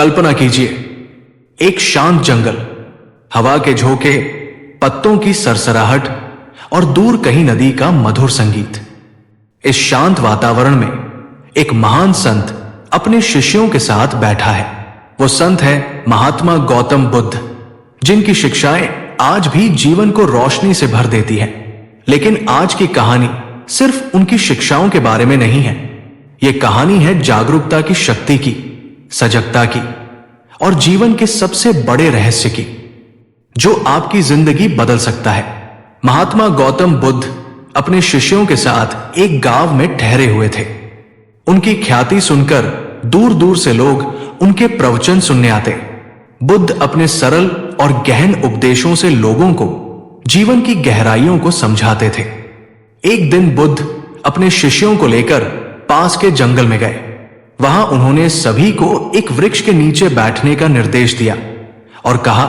कल्पना कीजिए, एक शांत जंगल, हवा के झोंके, पत्तों की सरसराहट और दूर कहीं नदी का मधुर संगीत। इस शांत वातावरण में एक महान संत अपने शिष्यों के साथ बैठा है। वो संत है महात्मा गौतम बुद्ध, जिनकी शिक्षाएं आज भी जीवन को रोशनी से भर देती है। लेकिन आज की कहानी सिर्फ उनकी शिक्षाओं के बारे में नहीं है। ये कहानी है जागरूकता की शक्ति की, सजगता की और जीवन के सबसे बड़े रहस्य की, जो आपकी जिंदगी बदल सकता है। महात्मा गौतम बुद्ध अपने शिष्यों के साथ एक गांव में ठहरे हुए थे। उनकी ख्याति सुनकर दूर दूर से लोग उनके प्रवचन सुनने आते। बुद्ध अपने सरल और गहन उपदेशों से लोगों को जीवन की गहराइयों को समझाते थे। एक दिन बुद्ध अपने शिष्यों को लेकर पास के जंगल में गए। वहां उन्होंने सभी को एक वृक्ष के नीचे बैठने का निर्देश दिया और कहा,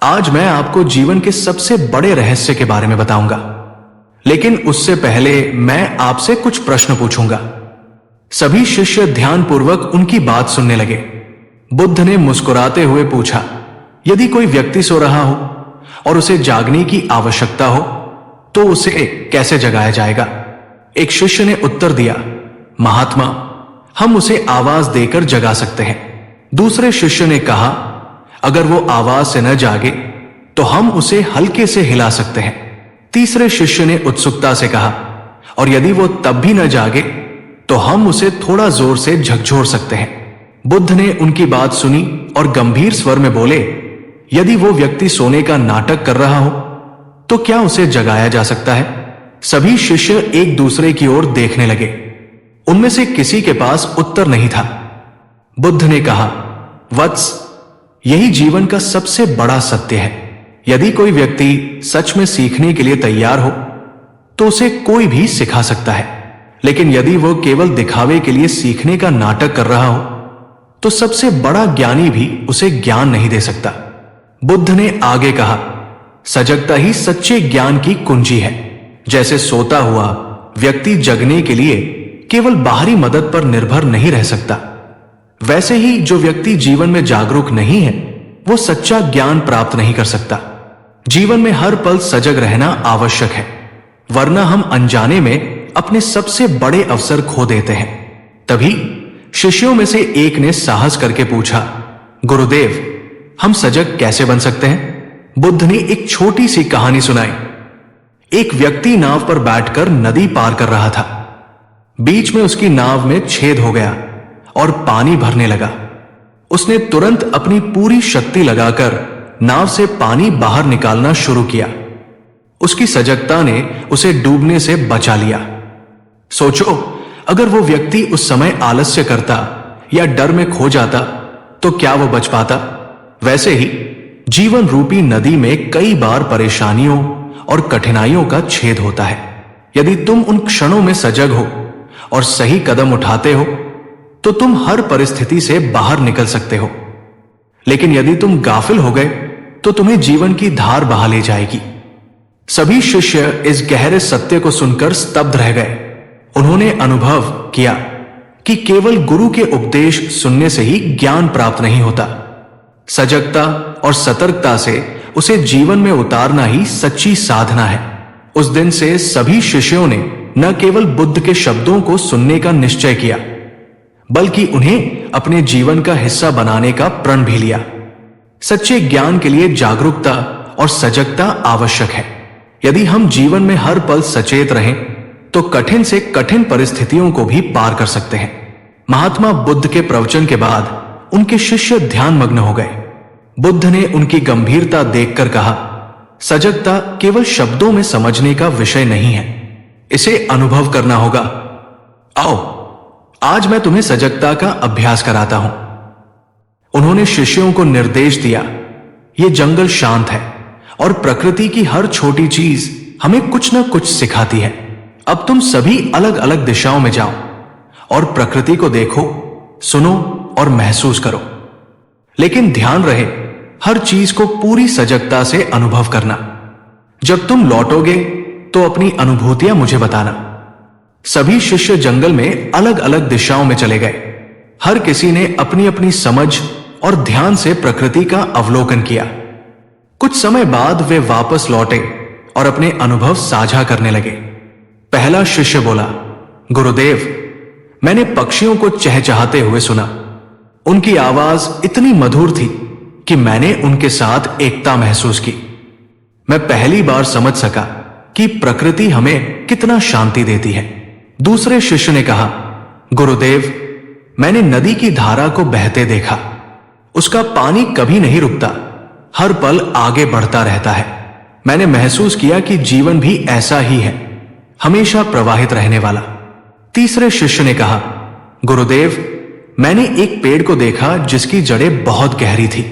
आज मैं आपको जीवन के सबसे बड़े रहस्य के बारे में बताऊंगा, लेकिन उससे पहले मैं आपसे कुछ प्रश्न पूछूंगा। सभी शिष्य ध्यानपूर्वक उनकी बात सुनने लगे। बुद्ध ने मुस्कुराते हुए पूछा, यदि कोई व्यक्ति सो रहा हो और उसे जागने की आवश्यकता हो तो उसे कैसे जगाया जाएगा? एक शिष्य ने उत्तर दिया, महात्मा, हम उसे आवाज देकर जगा सकते हैं। दूसरे शिष्य ने कहा, अगर वो आवाज से न जागे तो हम उसे हल्के से हिला सकते हैं। तीसरे शिष्य ने उत्सुकता से कहा, और यदि वो तब भी न जागे तो हम उसे थोड़ा जोर से झकझोर सकते हैं। बुद्ध ने उनकी बात सुनी और गंभीर स्वर में बोले, यदि वो व्यक्ति सोने का नाटक कर रहा हो तो क्या उसे जगाया जा सकता है? सभी शिष्य एक दूसरे की ओर देखने लगे। उनमें से किसी के पास उत्तर नहीं था। बुद्ध ने कहा, वत्स, यही जीवन का सबसे बड़ा सत्य है। यदि कोई व्यक्ति सच में सीखने के लिए तैयार हो तो उसे कोई भी सिखा सकता है, लेकिन यदि वो केवल दिखावे के लिए सीखने का नाटक कर रहा हो तो सबसे बड़ा ज्ञानी भी उसे ज्ञान नहीं दे सकता। बुद्ध ने आगे कहा, सजगता ही सच्चे ज्ञान की कुंजी है। जैसे सोता हुआ व्यक्ति जगने के लिए केवल बाहरी मदद पर निर्भर नहीं रह सकता, वैसे ही जो व्यक्ति जीवन में जागरूक नहीं है वो सच्चा ज्ञान प्राप्त नहीं कर सकता। जीवन में हर पल सजग रहना आवश्यक है, वरना हम अनजाने में अपने सबसे बड़े अवसर खो देते हैं। तभी शिष्यों में से एक ने साहस करके पूछा, गुरुदेव, हम सजग कैसे बन सकते हैं? बुद्ध ने एक छोटी सी कहानी सुनाई। एक व्यक्ति नाव पर बैठकर नदी पार कर रहा था। बीच में उसकी नाव में छेद हो गया और पानी भरने लगा। उसने तुरंत अपनी पूरी शक्ति लगाकर नाव से पानी बाहर निकालना शुरू किया। उसकी सजगता ने उसे डूबने से बचा लिया। सोचो, अगर वो व्यक्ति उस समय आलस्य करता या डर में खो जाता तो क्या वो बच पाता? वैसे ही जीवन रूपी नदी में कई बार परेशानियों और कठिनाइयों का छेद होता है। यदि तुम उन क्षणों में सजग हो और सही कदम उठाते हो तो तुम हर परिस्थिति से बाहर निकल सकते हो, लेकिन यदि तुम गाफिल हो गए तो तुम्हें जीवन की धार बहा ले जाएगी। सभी शिष्य इस गहरे सत्य को सुनकर स्तब्ध रह गए। उन्होंने अनुभव किया कि केवल गुरु के उपदेश सुनने से ही ज्ञान प्राप्त नहीं होता। सजगता और सतर्कता से उसे जीवन में उतारना ही सच्ची साधना है। उस दिन से सभी शिष्यों ने न केवल बुद्ध के शब्दों को सुनने का निश्चय किया, बल्कि उन्हें अपने जीवन का हिस्सा बनाने का प्रण भी लिया। सच्चे ज्ञान के लिए जागरूकता और सजगता आवश्यक है। यदि हम जीवन में हर पल सचेत रहें तो कठिन से कठिन परिस्थितियों को भी पार कर सकते हैं। महात्मा बुद्ध के प्रवचन के बाद उनके शिष्य ध्यानमग्न हो गए। बुद्ध ने उनकी गंभीरता देखकर कहा, सजगता केवल शब्दों में समझने का विषय नहीं है, इसे अनुभव करना होगा। आओ, आज मैं तुम्हें सजगता का अभ्यास कराता हूं। उन्होंने शिष्यों को निर्देश दिया, यह जंगल शांत है और प्रकृति की हर छोटी चीज हमें कुछ न कुछ सिखाती है। अब तुम सभी अलग अलग दिशाओं में जाओ और प्रकृति को देखो, सुनो और महसूस करो, लेकिन ध्यान रहे हर चीज को पूरी सजगता से अनुभव करना। जब तुम लौटोगे तो अपनी अनुभूतियां मुझे बताना। सभी शिष्य जंगल में अलग अलग दिशाओं में चले गए। हर किसी ने अपनी अपनी समझ और ध्यान से प्रकृति का अवलोकन किया। कुछ समय बाद वे वापस लौटे और अपने अनुभव साझा करने लगे। पहला शिष्य बोला, गुरुदेव, मैंने पक्षियों को चहचहाते हुए सुना। उनकी आवाज इतनी मधुर थी कि मैंने उनके साथ एकता महसूस की। मैं पहली बार समझ सका कि प्रकृति हमें कितना शांति देती है। दूसरे शिष्य ने कहा, गुरुदेव, मैंने नदी की धारा को बहते देखा। उसका पानी कभी नहीं रुकता, हर पल आगे बढ़ता रहता है। मैंने महसूस किया कि जीवन भी ऐसा ही है, हमेशा प्रवाहित रहने वाला। तीसरे शिष्य ने कहा, गुरुदेव, मैंने एक पेड़ को देखा जिसकी जड़ें बहुत गहरी थी।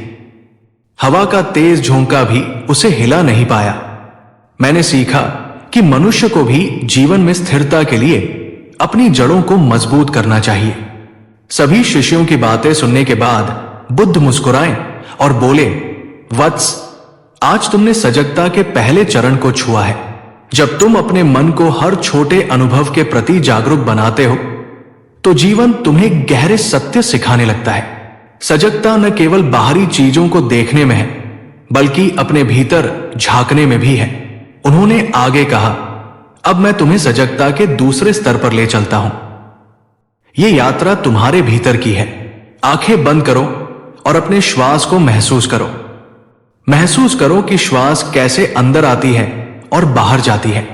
हवा का तेज झोंका भी उसे हिला नहीं पाया। मैंने सीखा कि मनुष्य को भी जीवन में स्थिरता के लिए अपनी जड़ों को मजबूत करना चाहिए। सभी शिष्यों की बातें सुनने के बाद बुद्ध मुस्कुराए और बोले, वत्स, आज तुमने सजगता के पहले चरण को छुआ है। जब तुम अपने मन को हर छोटे अनुभव के प्रति जागरूक बनाते हो तो जीवन तुम्हें गहरे सत्य सिखाने लगता है। सजगता न केवल बाहरी चीजों को देखने में है, बल्कि अपने भीतर झांकने में भी है। उन्होंने आगे कहा, अब मैं तुम्हें सजगता के दूसरे स्तर पर ले चलता हूं। यह यात्रा तुम्हारे भीतर की है। आंखें बंद करो और अपने श्वास को महसूस करो। महसूस करो कि श्वास कैसे अंदर आती है और बाहर जाती है।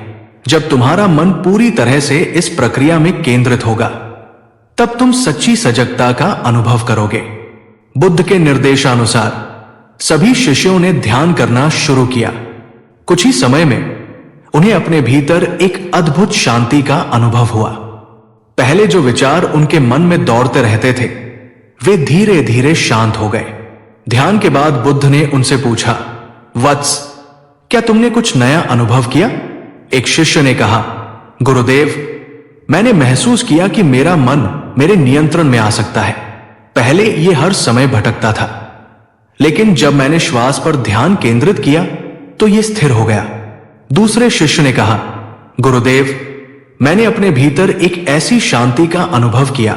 जब तुम्हारा मन पूरी तरह से इस प्रक्रिया में केंद्रित होगा, तब तुम सच्ची सजगता का अनुभव करोगे। बुद्ध के निर्देशानुसार सभी शिष्यों ने ध्यान करना शुरू किया। कुछ ही समय में उन्हें अपने भीतर एक अद्भुत शांति का अनुभव हुआ। पहले जो विचार उनके मन में दौड़ते रहते थे, वे धीरे धीरे शांत हो गए। ध्यान के बाद बुद्ध ने उनसे पूछा, वत्स, क्या तुमने कुछ नया अनुभव किया? एक शिष्य ने कहा, गुरुदेव, मैंने महसूस किया कि मेरा मन मेरे नियंत्रण में आ सकता है। पहले यह हर समय भटकता था, लेकिन जब मैंने श्वास पर ध्यान केंद्रित किया तो यह स्थिर हो गया। दूसरे शिष्य ने कहा, गुरुदेव, मैंने अपने भीतर एक ऐसी शांति का अनुभव किया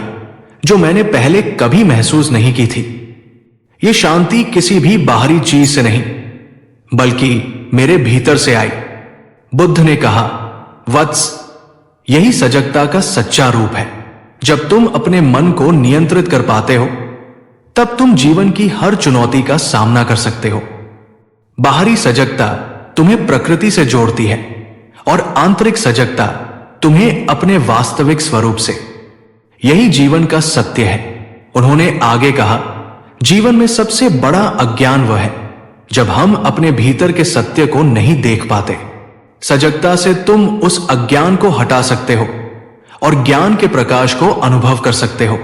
जो मैंने पहले कभी महसूस नहीं की थी। यह शांति किसी भी बाहरी चीज से नहीं, बल्कि मेरे भीतर से आई। बुद्ध ने कहा, वत्स, यही सजगता का सच्चा रूप है। जब तुम अपने मन को नियंत्रित कर पाते हो, तब तुम जीवन की हर चुनौती का सामना कर सकते हो। बाहरी सजगता तुम्हें प्रकृति से जोड़ती है और आंतरिक सजगता तुम्हें अपने वास्तविक स्वरूप से। यही जीवन का सत्य है। उन्होंने आगे कहा, जीवन में सबसे बड़ा अज्ञान वह है जब हम अपने भीतर के सत्य को नहीं देख पाते। सजगता से तुम उस अज्ञान को हटा सकते हो और ज्ञान के प्रकाश को अनुभव कर सकते हो।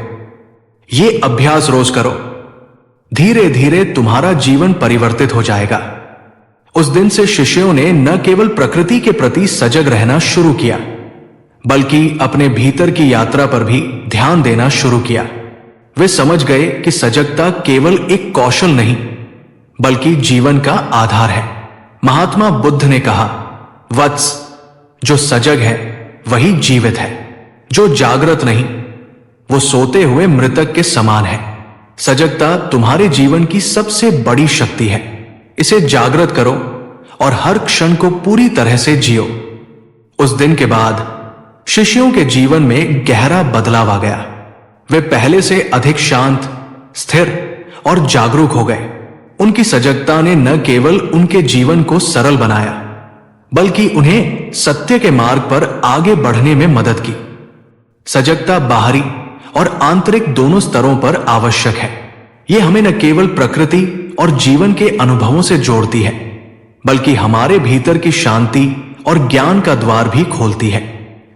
यह अभ्यास रोज करो। धीरे धीरे तुम्हारा जीवन परिवर्तित हो जाएगा। उस दिन से शिष्यों ने न केवल प्रकृति के प्रति सजग रहना शुरू किया, बल्कि अपने भीतर की यात्रा पर भी ध्यान देना शुरू किया। वे समझ गए कि सजगता केवल एक कौशल नहीं, बल्कि जीवन का आधार है। महात्मा बुद्ध ने कहा, वत्स, जो सजग है वही जीवित है। जो जागृत नहीं, वो सोते हुए मृतक के समान है। सजगता तुम्हारे जीवन की सबसे बड़ी शक्ति है। इसे जागृत करो और हर क्षण को पूरी तरह से जियो। उस दिन के बाद शिष्यों के जीवन में गहरा बदलाव आ गया। वे पहले से अधिक शांत, स्थिर और जागरूक हो गए। उनकी सजगता ने न केवल उनके जीवन को सरल बनाया, बल्कि उन्हें सत्य के मार्ग पर आगे बढ़ने में मदद की। सजगता बाहरी और आंतरिक दोनों स्तरों पर आवश्यक है। यह हमें न केवल प्रकृति और जीवन के अनुभवों से जोड़ती है, बल्कि हमारे भीतर की शांति और ज्ञान का द्वार भी खोलती है।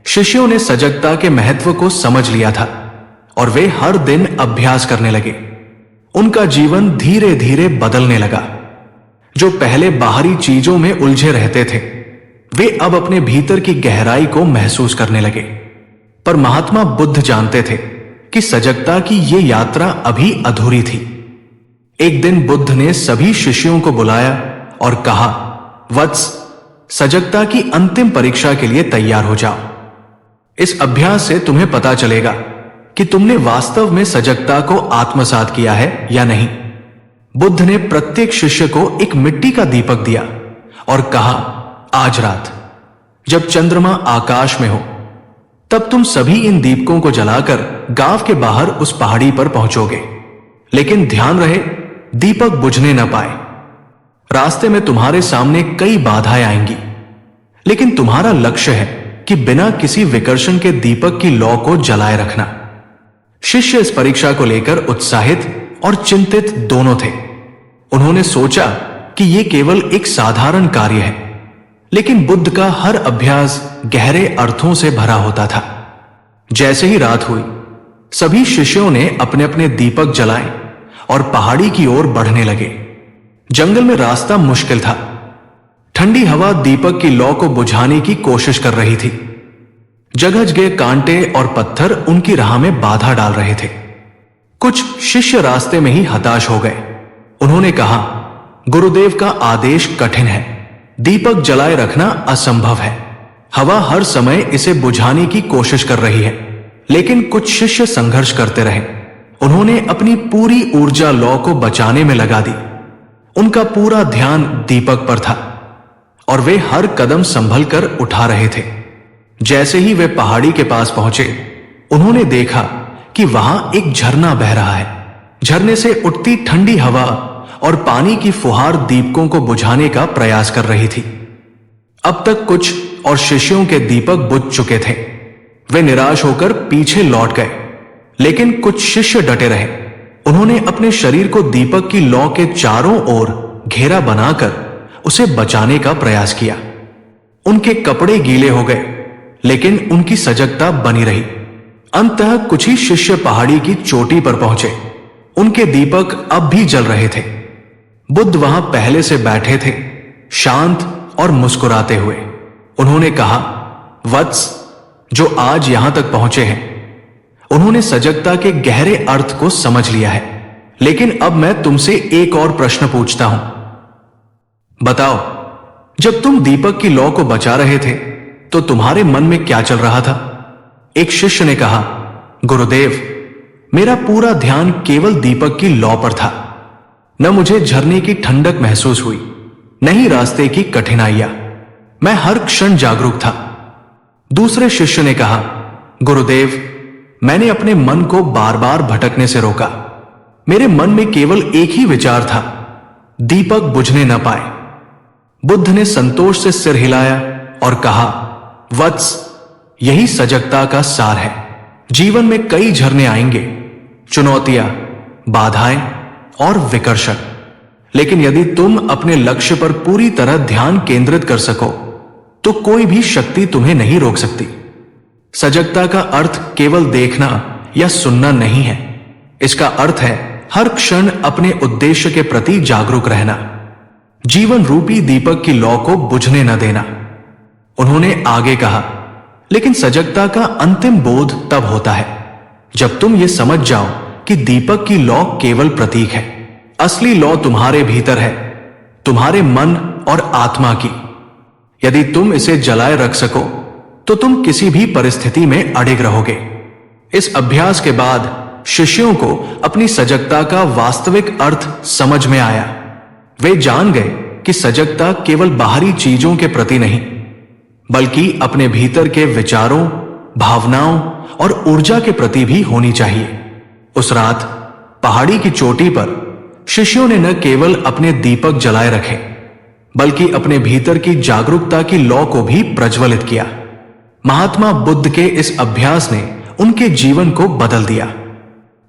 शिष्यों ने सजगता के महत्व को समझ लिया था और वे हर दिन अभ्यास करने लगे। उनका जीवन धीरे धीरे बदलने लगा। जो पहले बाहरी चीजों में उलझे रहते थे, वे अब अपने भीतर की गहराई को महसूस करने लगे। पर महात्मा बुद्ध जानते थे कि सजगता की यह यात्रा अभी अधूरी थी। एक दिन बुद्ध ने सभी शिष्यों को बुलाया और कहा, वत्स, सजगता की अंतिम परीक्षा के लिए तैयार हो जाओ। इस अभ्यास से तुम्हें पता चलेगा कि तुमने वास्तव में सजगता को आत्मसात किया है या नहीं। बुद्ध ने प्रत्येक शिष्य को एक मिट्टी का दीपक दिया और कहा, आज रात जब चंद्रमा आकाश में हो तब तुम सभी इन दीपकों को जलाकर गांव के बाहर उस पहाड़ी पर पहुंचोगे। लेकिन ध्यान रहे, दीपक बुझने न पाए। रास्ते में तुम्हारे सामने कई बाधाएं आएंगी, लेकिन तुम्हारा लक्ष्य है कि बिना किसी विकर्षण के दीपक की लौ को जलाए रखना। शिष्य इस परीक्षा को लेकर उत्साहित और चिंतित दोनों थे। उन्होंने सोचा कि यह केवल एक साधारण कार्य है, लेकिन बुद्ध का हर अभ्यास गहरे अर्थों से भरा होता था। जैसे ही रात हुई, सभी शिष्यों ने अपने अपने दीपक जलाए और पहाड़ी की ओर बढ़ने लगे। जंगल में रास्ता मुश्किल था। ठंडी हवा दीपक की लौ को बुझाने की कोशिश कर रही थी। जगह जगह कांटे और पत्थर उनकी राह में बाधा डाल रहे थे। कुछ शिष्य रास्ते में ही हताश हो गए। उन्होंने कहा, गुरुदेव का आदेश कठिन है, दीपक जलाए रखना असंभव है। हवा हर समय इसे बुझाने की कोशिश कर रही है। लेकिन कुछ शिष्य संघर्ष करते रहे। उन्होंने अपनी पूरी ऊर्जा लौ को बचाने में लगा दी। उनका पूरा ध्यान दीपक पर था और वे हर कदम संभल कर उठा रहे थे। जैसे ही वे पहाड़ी के पास पहुंचे, उन्होंने देखा कि वहां एक झरना बह रहा है। झरने से उठती ठंडी हवा और पानी की फुहार दीपकों को बुझाने का प्रयास कर रही थी। अब तक कुछ और शिष्यों के दीपक बुझ चुके थे। वे निराश होकर पीछे लौट गए, लेकिन कुछ शिष्य डटे रहे। उन्होंने अपने शरीर को दीपक की लौ के चारों ओर घेरा बनाकर उसे बचाने का प्रयास किया। उनके कपड़े गीले हो गए, लेकिन उनकी सजगता बनी रही। अंततः कुछ ही शिष्य पहाड़ी की चोटी पर पहुंचे। उनके दीपक अब भी जल रहे थे। बुद्ध वहां पहले से बैठे थे, शांत और मुस्कुराते हुए। उन्होंने कहा, वत्स, जो आज यहां तक पहुंचे हैं, उन्होंने सजगता के गहरे अर्थ को समझ लिया है। लेकिन अब मैं तुमसे एक और प्रश्न पूछता हूं। बताओ, जब तुम दीपक की लौ को बचा रहे थे तो तुम्हारे मन में क्या चल रहा था? एक शिष्य ने कहा, गुरुदेव, मेरा पूरा ध्यान केवल दीपक की लौ पर था। न मुझे झरने की ठंडक महसूस हुई, न ही रास्ते की कठिनाइयां। मैं हर क्षण जागरूक था। दूसरे शिष्य ने कहा, गुरुदेव, मैंने अपने मन को बार बार भटकने से रोका। मेरे मन में केवल एक ही विचार था, दीपक बुझने न पाए। बुद्ध ने संतोष से सिर हिलाया और कहा, वत्स, यही सजगता का सार है। जीवन में कई झरने आएंगे, चुनौतियां, बाधाएं और विकर्षण, लेकिन यदि तुम अपने लक्ष्य पर पूरी तरह ध्यान केंद्रित कर सको तो कोई भी शक्ति तुम्हें नहीं रोक सकती। सजगता का अर्थ केवल देखना या सुनना नहीं है। इसका अर्थ है हर क्षण अपने उद्देश्य के प्रति जागरूक रहना, जीवन रूपी दीपक की लौ को बुझने न देना। उन्होंने आगे कहा, लेकिन सजगता का अंतिम बोध तब होता है जब तुम ये समझ जाओ कि दीपक की लौ केवल प्रतीक है। असली लौ तुम्हारे भीतर है, तुम्हारे मन और आत्मा की। यदि तुम इसे जलाए रख सको तो तुम किसी भी परिस्थिति में अडिग रहोगे। इस अभ्यास के बाद शिष्यों को अपनी सजगता का वास्तविक अर्थ समझ में आया। वे जान गए कि सजगता केवल बाहरी चीजों के प्रति नहीं, बल्कि अपने भीतर के विचारों, भावनाओं और ऊर्जा के प्रति भी होनी चाहिए। उस रात पहाड़ी की चोटी पर शिष्यों ने न केवल अपने दीपक जलाए रखे, बल्कि अपने भीतर की जागरूकता की लौ को भी प्रज्वलित किया। महात्मा बुद्ध के इस अभ्यास ने उनके जीवन को बदल दिया।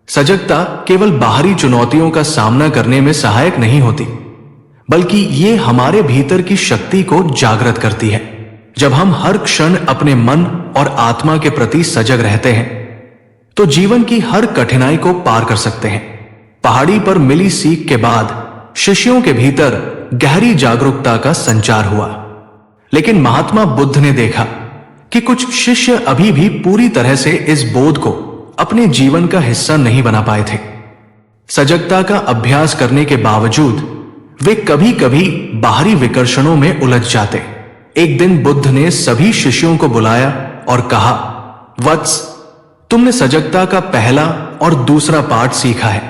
सजगता केवल बाहरी चुनौतियों का सामना करने में सहायक नहीं होती, बल्कि ये हमारे भीतर की शक्ति को जागृत करती है। जब हम हर क्षण अपने मन और आत्मा के प्रति सजग रहते हैं तो जीवन की हर कठिनाई को पार कर सकते हैं। पहाड़ी पर मिली सीख के बाद शिष्यों के भीतर गहरी जागरूकता का संचार हुआ। लेकिन महात्मा बुद्ध ने देखा कि कुछ शिष्य अभी भी पूरी तरह से इस बोध को अपने जीवन का हिस्सा नहीं बना पाए थे। सजगता का अभ्यास करने के बावजूद वे कभी कभी बाहरी विकर्षणों में उलझ जाते। एक दिन बुद्ध ने सभी शिष्यों को बुलाया और कहा, वत्स, तुमने सजगता का पहला और दूसरा पाठ सीखा है।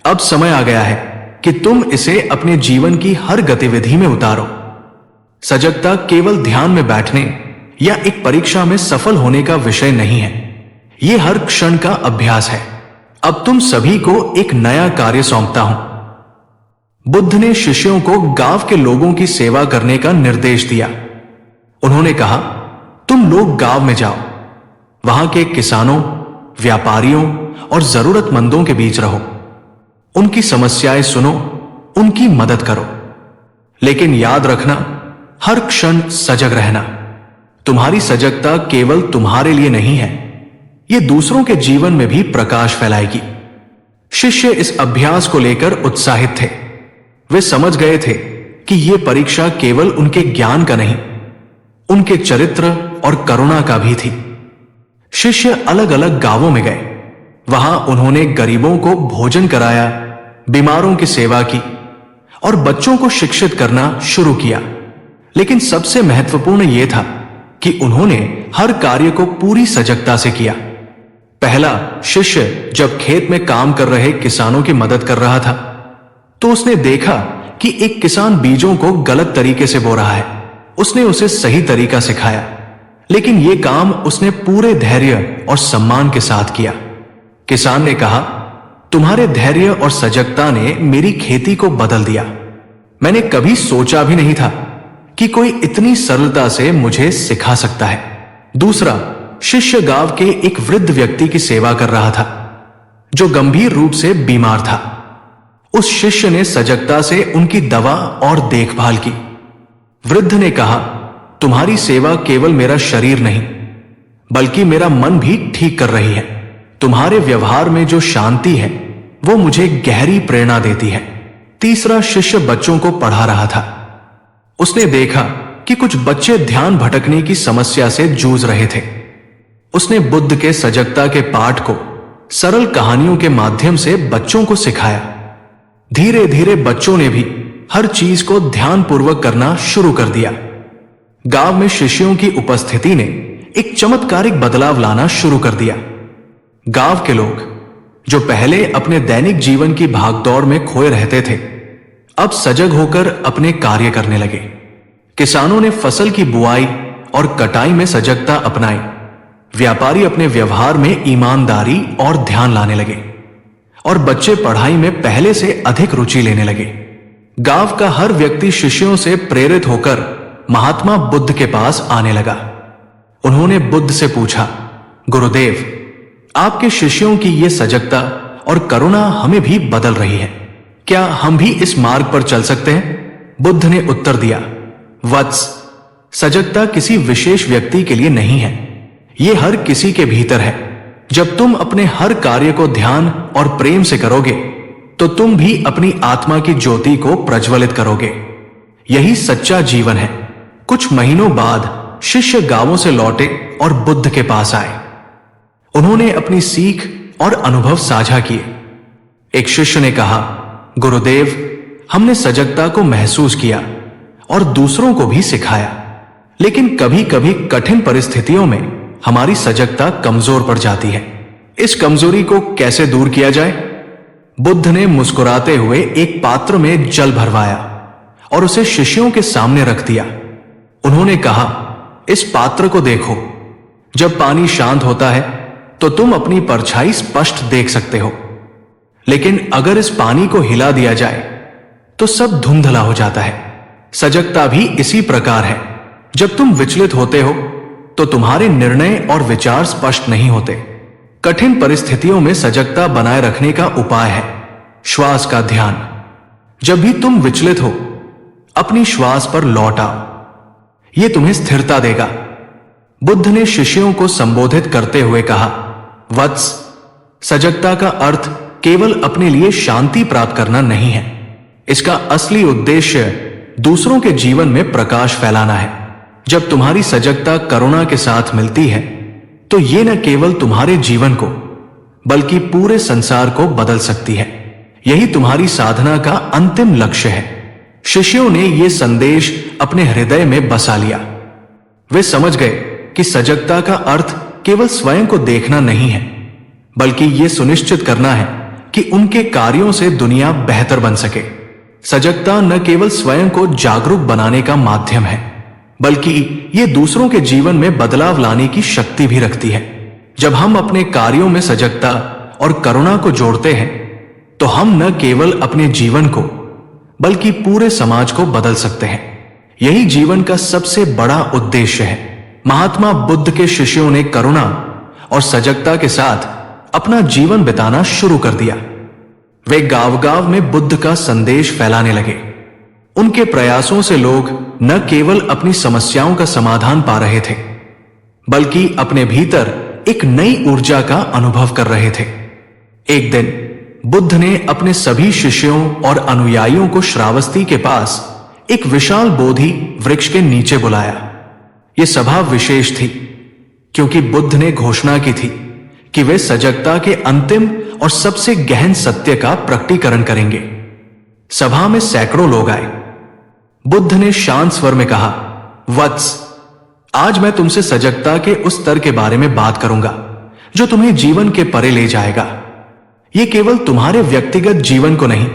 अब समय आ गया है कि तुम इसे अपने जीवन की हर गतिविधि में उतारो। सजगता केवल ध्यान में बैठने या एक परीक्षा में सफल होने का विषय नहीं है, यह हर क्षण का अभ्यास है। अब तुम सभी को एक नया कार्य सौंपता हूं। बुद्ध ने शिष्यों को गांव के लोगों की सेवा करने का निर्देश दिया। उन्होंने कहा, तुम लोग गांव में जाओ, वहां के किसानों, व्यापारियों और जरूरतमंदों के बीच रहो, उनकी समस्याएं सुनो, उनकी मदद करो। लेकिन याद रखना, हर क्षण सजग रहना। तुम्हारी सजगता केवल तुम्हारे लिए नहीं है, यह दूसरों के जीवन में भी प्रकाश फैलाएगी। शिष्य इस अभ्यास को लेकर उत्साहित थे। वे समझ गए थे कि यह परीक्षा केवल उनके ज्ञान का नहीं, उनके चरित्र और करुणा का भी थी। शिष्य अलग अलग गांवों में गए। वहां उन्होंने गरीबों को भोजन कराया, बीमारों की सेवा की और बच्चों को शिक्षित करना शुरू किया। लेकिन सबसे महत्वपूर्ण यह था कि उन्होंने हर कार्य को पूरी सजगता से किया। पहला शिष्य जब खेत में काम कर रहे किसानों की मदद कर रहा था, तो उसने देखा कि एक किसान बीजों को गलत तरीके से बो रहा है। उसने उसे सही तरीका सिखाया, लेकिन यह काम उसने पूरे धैर्य और सम्मान के साथ किया। किसान ने कहा, तुम्हारे धैर्य और सजगता ने मेरी खेती को बदल दिया। मैंने कभी सोचा भी नहीं था कि कोई इतनी सरलता से मुझे सिखा सकता है। दूसरा शिष्य गांव के एक वृद्ध व्यक्ति की सेवा कर रहा था, जो गंभीर रूप से बीमार था। उस शिष्य ने सजगता से उनकी दवा और देखभाल की। वृद्ध ने कहा, तुम्हारी सेवा केवल मेरा शरीर नहीं, बल्कि मेरा मन भी ठीक कर रही है। तुम्हारे व्यवहार में जो शांति है, वो मुझे गहरी प्रेरणा देती है। तीसरा शिष्य बच्चों को पढ़ा रहा था। उसने देखा कि कुछ बच्चे ध्यान भटकने की समस्या से जूझ रहे थे। उसने बुद्ध के सजगता के पाठ को सरल कहानियों के माध्यम से बच्चों को सिखाया। धीरे धीरे बच्चों ने भी हर चीज को ध्यानपूर्वक करना शुरू कर दिया। गांव में शिष्यों की उपस्थिति ने एक चमत्कारिक बदलाव लाना शुरू कर दिया। गांव के लोग, जो पहले अपने दैनिक जीवन की भागदौड़ में खोए रहते थे, अब सजग होकर अपने कार्य करने लगे। किसानों ने फसल की बुआई और कटाई में सजगता अपनाई। व्यापारी अपने व्यवहार में ईमानदारी और ध्यान लाने लगे, और बच्चे पढ़ाई में पहले से अधिक रुचि लेने लगे। गांव का हर व्यक्ति शिष्यों से प्रेरित होकर महात्मा बुद्ध के पास आने लगा। उन्होंने बुद्ध से पूछा, गुरुदेव, आपके शिष्यों की यह सजगता और करुणा हमें भी बदल रही है, क्या हम भी इस मार्ग पर चल सकते हैं? बुद्ध ने उत्तर दिया, वत्स, सजगता किसी विशेष व्यक्ति के लिए नहीं है, यह हर किसी के भीतर है। जब तुम अपने हर कार्य को ध्यान और प्रेम से करोगे, तो तुम भी अपनी आत्मा की ज्योति को प्रज्वलित करोगे। यही सच्चा जीवन है। कुछ महीनों बाद शिष्य गांवों से लौटे और बुद्ध के पास आए। उन्होंने अपनी सीख और अनुभव साझा किए। एक शिष्य ने कहा, गुरुदेव, हमने सजगता को महसूस किया और दूसरों को भी सिखाया, लेकिन कभी कभी कठिन परिस्थितियों में हमारी सजगता कमजोर पड़ जाती है। इस कमजोरी को कैसे दूर किया जाए? बुद्ध ने मुस्कुराते हुए एक पात्र में जल भरवाया और उसे शिष्यों के सामने रख दिया। उन्होंने कहा, इस पात्र को देखो। जब पानी शांत होता है तो तुम अपनी परछाई स्पष्ट देख सकते हो, लेकिन अगर इस पानी को हिला दिया जाए तो सब धुंधला हो जाता है। सजगता भी इसी प्रकार है। जब तुम विचलित होते हो तो तुम्हारे निर्णय और विचार स्पष्ट नहीं होते। कठिन परिस्थितियों में सजगता बनाए रखने का उपाय है श्वास का ध्यान। जब भी तुम विचलित हो, अपनी श्वास पर लौट आओ, यह तुम्हें स्थिरता देगा। बुद्ध ने शिष्यों को संबोधित करते हुए कहा, वत्स, सजगता का अर्थ केवल अपने लिए शांति प्राप्त करना नहीं है। इसका असली उद्देश्य दूसरों के जीवन में प्रकाश फैलाना है। जब तुम्हारी सजगता करुणा के साथ मिलती है, तो ये न केवल तुम्हारे जीवन को, बल्कि पूरे संसार को बदल सकती है। यही तुम्हारी साधना का अंतिम लक्ष्य है। शिष्यों ने यह संदेश अपने हृदय में बसा लिया। वे समझ गए कि सजगता का अर्थ केवल स्वयं को देखना नहीं है, बल्कि यह सुनिश्चित करना है कि उनके कार्यों से दुनिया बेहतर बन सके। सजगता न केवल स्वयं को जागरूक बनाने का माध्यम है, बल्कि ये दूसरों के जीवन में बदलाव लाने की शक्ति भी रखती है। जब हम अपने कार्यों में सजगता और करुणा को जोड़ते हैं, तो हम न केवल अपने जीवन को बल्कि पूरे समाज को बदल सकते हैं। यही जीवन का सबसे बड़ा उद्देश्य है। महात्मा बुद्ध के शिष्यों ने करुणा और सजगता के साथ अपना जीवन बिताना शुरू कर दिया। वे गांव-गांव में बुद्ध का संदेश फैलाने लगे। उनके प्रयासों से लोग न केवल अपनी समस्याओं का समाधान पा रहे थे, बल्कि अपने भीतर एक नई ऊर्जा का अनुभव कर रहे थे। एक दिन बुद्ध ने अपने सभी शिष्यों और अनुयायियों को श्रावस्ती के पास एक विशाल बोधि वृक्ष के नीचे बुलाया। यह सभा विशेष थी, क्योंकि बुद्ध ने घोषणा की थी कि वे सजगता के अंतिम और सबसे गहन सत्य का प्रकटीकरण करेंगे। सभा में सैकड़ों लोग आए। बुद्ध ने शांत स्वर में कहा, वत्स, आज मैं तुमसे सजगता के उस स्तर के बारे में बात करूंगा जो तुम्हें जीवन के परे ले जाएगा। यह केवल तुम्हारे व्यक्तिगत जीवन को नहीं,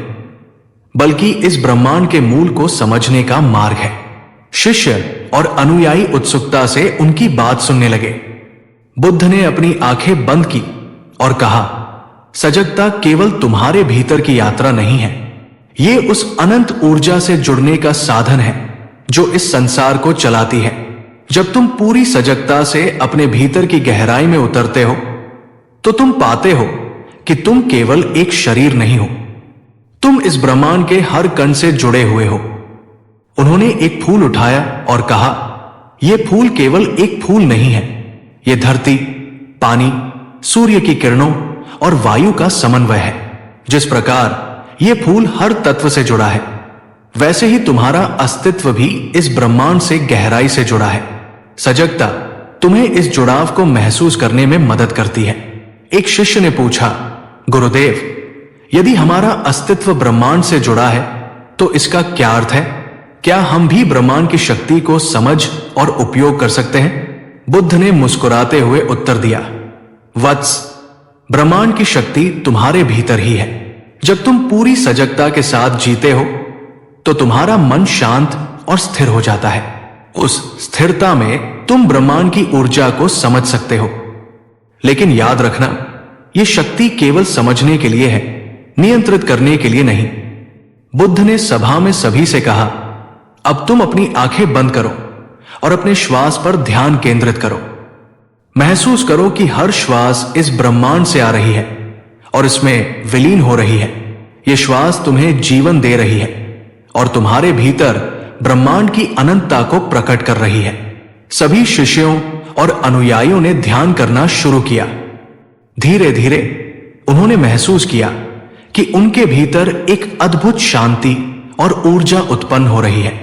बल्कि इस ब्रह्मांड के मूल को समझने का मार्ग है। शिष्य और अनुयायी उत्सुकता से उनकी बात सुनने लगे। बुद्ध ने अपनी आंखें बंद की और कहा, सजगता केवल तुम्हारे भीतर की यात्रा नहीं है, यह उस अनंत ऊर्जा से जुड़ने का साधन है जो इस संसार को चलाती है। जब तुम पूरी सजगता से अपने भीतर की गहराई में उतरते हो, तो तुम पाते हो कि तुम केवल एक शरीर नहीं हो, तुम इस ब्रह्मांड के हर कण से जुड़े हुए हो। उन्होंने एक फूल उठाया और कहा, यह फूल केवल एक फूल नहीं है, यह धरती, पानी, सूर्य की किरणों और वायु का समन्वय है। जिस प्रकार यह फूल हर तत्व से जुड़ा है, वैसे ही तुम्हारा अस्तित्व भी इस ब्रह्मांड से गहराई से जुड़ा है। सजगता तुम्हें इस जुड़ाव को महसूस करने में मदद करती है। एक शिष्य ने पूछा, गुरुदेव, यदि हमारा अस्तित्व ब्रह्मांड से जुड़ा है, तो इसका क्या अर्थ है? क्या हम भी ब्रह्मांड की शक्ति को समझ और उपयोग कर सकते हैं? बुद्ध ने मुस्कुराते हुए उत्तर दिया, वत्स, ब्रह्मांड की शक्ति तुम्हारे भीतर ही है। जब तुम पूरी सजगता के साथ जीते हो, तो तुम्हारा मन शांत और स्थिर हो जाता है। उस स्थिरता में तुम ब्रह्मांड की ऊर्जा को समझ सकते हो। लेकिन याद रखना, यह शक्ति केवल समझने के लिए है, नियंत्रित करने के लिए नहीं। बुद्ध ने सभा में सभी से कहा, अब तुम अपनी आंखें बंद करो और अपने श्वास पर ध्यान केंद्रित करो। महसूस करो कि हर श्वास इस ब्रह्मांड से आ रही है और इसमें विलीन हो रही है। यह श्वास तुम्हें जीवन दे रही है और तुम्हारे भीतर ब्रह्मांड की अनंतता को प्रकट कर रही है। सभी शिष्यों और अनुयायियों ने ध्यान करना शुरू किया। धीरे धीरे उन्होंने महसूस किया कि उनके भीतर एक अद्भुत शांति और ऊर्जा उत्पन्न हो रही है।